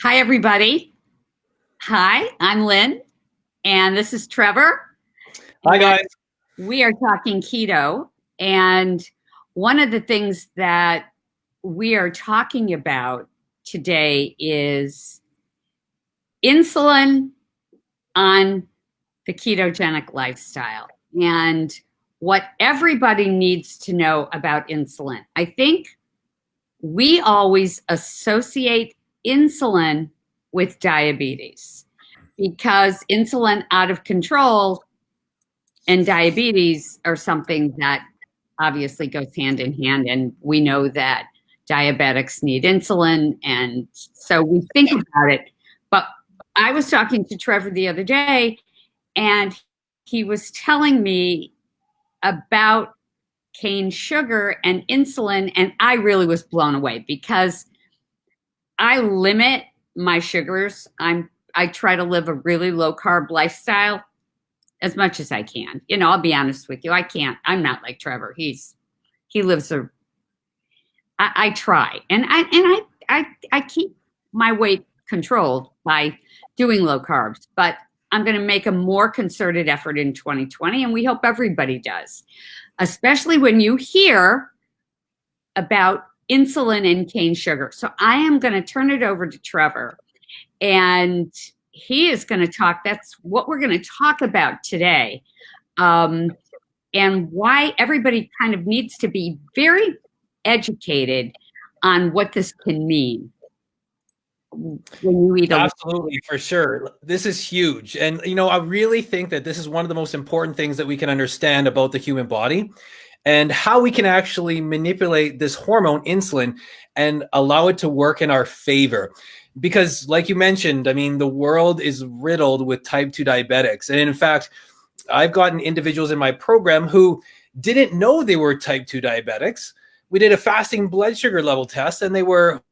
Hi, everybody. Hi, I'm Lynn, and this is Trevor. Hi, And guys. we are talking keto. And one of the things that we are talking about today is insulin on the ketogenic lifestyle and what everybody needs to know about insulin. I think we always associate insulin with diabetes because insulin out of control and diabetes are something that obviously goes hand in hand. And we know that diabetics need insulin. And so we think about it. But I was talking to Trevor the other day, and he was telling me about cane sugar and insulin. And I really was blown away because I limit my sugars. I try to live a really low carb lifestyle as much as I can. I'll be honest with you. I'm not like Trevor. He lives I try. And I keep my weight controlled by doing low carbs, but I'm going to make a more concerted effort in 2020. And we hope everybody does, especially when you hear about insulin and cane sugar. So I am going to turn it over to Trevor, and he is going to talk. That's what we're going to talk about today, and why everybody kind of needs to be very educated on what this can mean when you eat a. Absolutely, for sure. This is huge. And, I really think that this is one of the most important things that we can understand about the human body and how we can actually manipulate this hormone, insulin, and allow it to work in our favor. Because, like you mentioned, the world is riddled with type 2 diabetics. And in fact, I've gotten individuals in my program who didn't know they were type 2 diabetics. We did a fasting blood sugar level test, and they were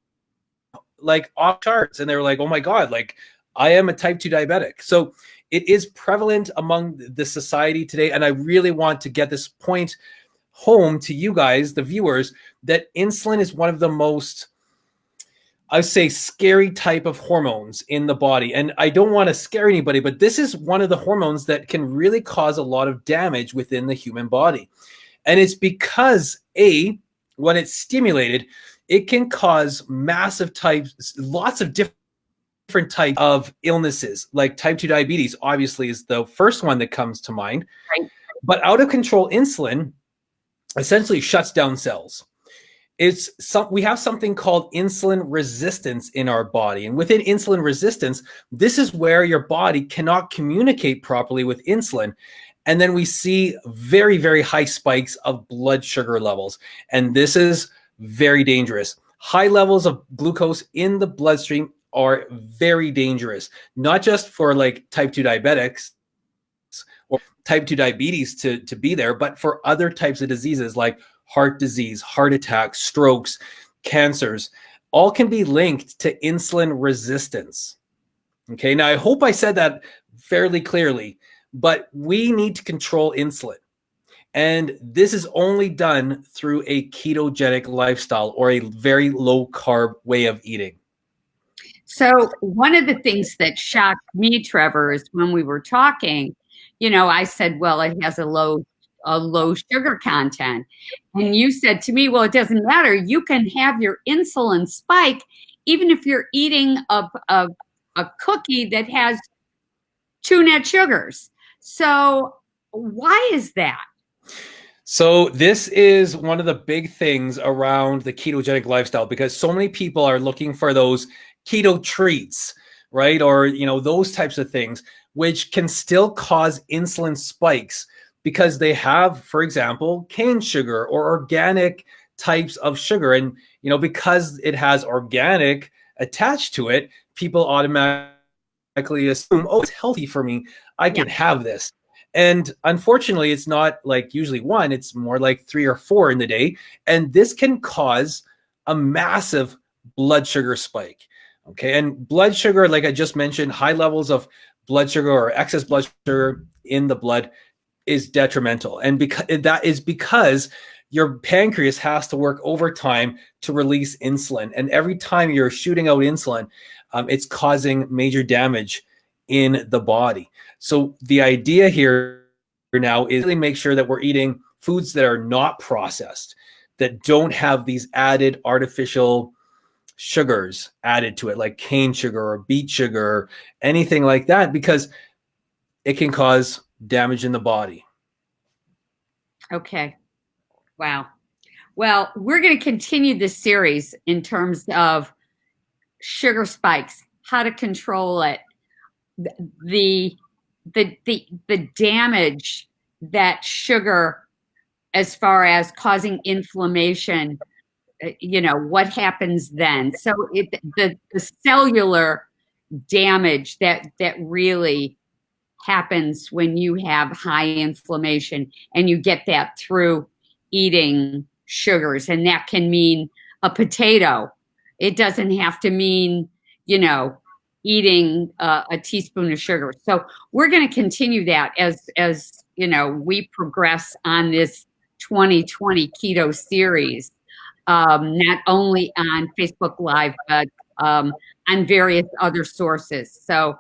like off charts, and they were like, oh my God, like I am a type 2 diabetic. So it is prevalent among the society today. And I really want to get this point home to you guys, the viewers, that insulin is one of the most, I would say, scary type of hormones in the body. And I don't want to scare anybody, but this is one of the hormones that can really cause a lot of damage within the human body. And it's because, when it's stimulated, it can cause massive types, lots of different types of illnesses, like type 2 diabetes, obviously, is the first one that comes to mind. Right. But out of control insulin essentially shuts down cells. We have something called insulin resistance in our body. And within insulin resistance, this is where your body cannot communicate properly with insulin. And then we see very, very high spikes of blood sugar levels. And this is very dangerous. High levels of glucose in the bloodstream are very dangerous, not just for like type 2 diabetics or type 2 diabetes to be there, but for other types of diseases like heart disease, heart attacks, strokes, cancers, all can be linked to insulin resistance. Okay, now I hope I said that fairly clearly, but we need to control insulin. And this is only done through a ketogenic lifestyle or a very low carb way of eating. So one of the things that shocked me, Trevor, is when we were talking, I said, well, it has a low sugar content. And you said to me, well, it doesn't matter. You can have your insulin spike even if you're eating a cookie that has 2 net sugars. So why is that? So this is one of the big things around the ketogenic lifestyle, because so many people are looking for those keto treats, right? Or, those types of things, which can still cause insulin spikes because they have, for example, cane sugar or organic types of sugar. And, because it has organic attached to it, people automatically assume, oh, it's healthy for me, I can have this. And unfortunately, it's not like usually one, it's more like 3 or 4 in the day. And this can cause a massive blood sugar spike. Okay. And blood sugar, like I just mentioned, high levels of blood sugar or excess blood sugar in the blood is detrimental. And that is because your pancreas has to work overtime to release insulin. And every time you're shooting out insulin, it's causing major damage in the body. So the idea here now is really make sure that we're eating foods that are not processed, that don't have these added artificial sugars added to it, like cane sugar or beet sugar, or anything like that, because it can cause damage in the body. Okay. Wow. Well, we're going to continue this series in terms of sugar spikes, how to control it, the damage that sugar, as far as causing inflammation, what happens then. So the cellular damage that really happens when you have high inflammation, and you get that through eating sugars. And that can mean a potato. It doesn't have to mean, eating a teaspoon of sugar. So we're going to continue that as we progress on this 2020 keto series, not only on Facebook Live, but on various other sources. So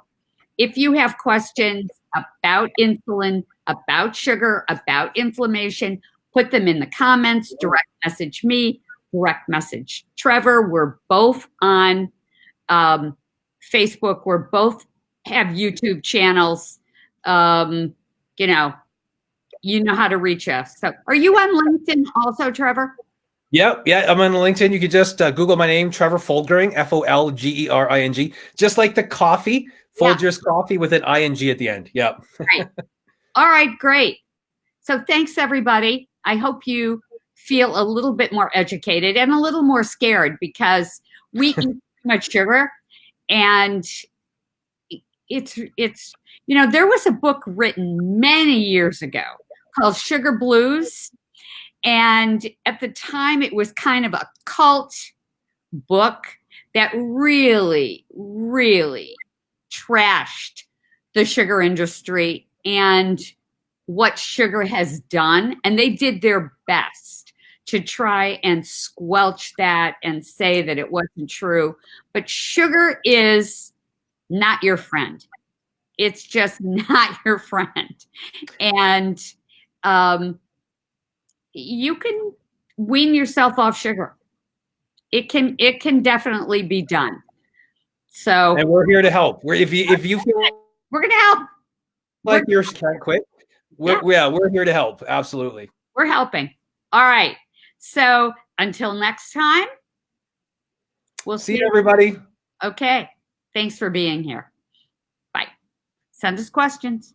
if you have questions about insulin, about sugar, about inflammation, put them in the comments, direct message me, direct message Trevor. We're both on Facebook. We're both have YouTube channels. You know how to reach us. So are you on LinkedIn also, Trevor? Yeah, I'm on LinkedIn. You could just Google my name, Trevor Folgering, Folgering, just like the coffee, Folgers Coffee with an ing at the end. Yeah. Right. All right, great. So thanks, everybody. I hope you feel a little bit more educated and a little more scared, because we eat too much sugar. And it's there was a book written many years ago called Sugar Blues. And at the time, it was kind of a cult book that really, really trashed the sugar industry and what sugar has done. And they did their best to try and squelch that and say that it wasn't true. But sugar is not your friend. It's just not your friend. And you can wean yourself off sugar. It can definitely be done. So, and we're here to help. If you feel we're gonna help, like you can't quit, we're here to help. Absolutely, we're helping. All right. So until next time, we'll see you, everybody. Okay. Thanks for being here. Bye. Send us questions.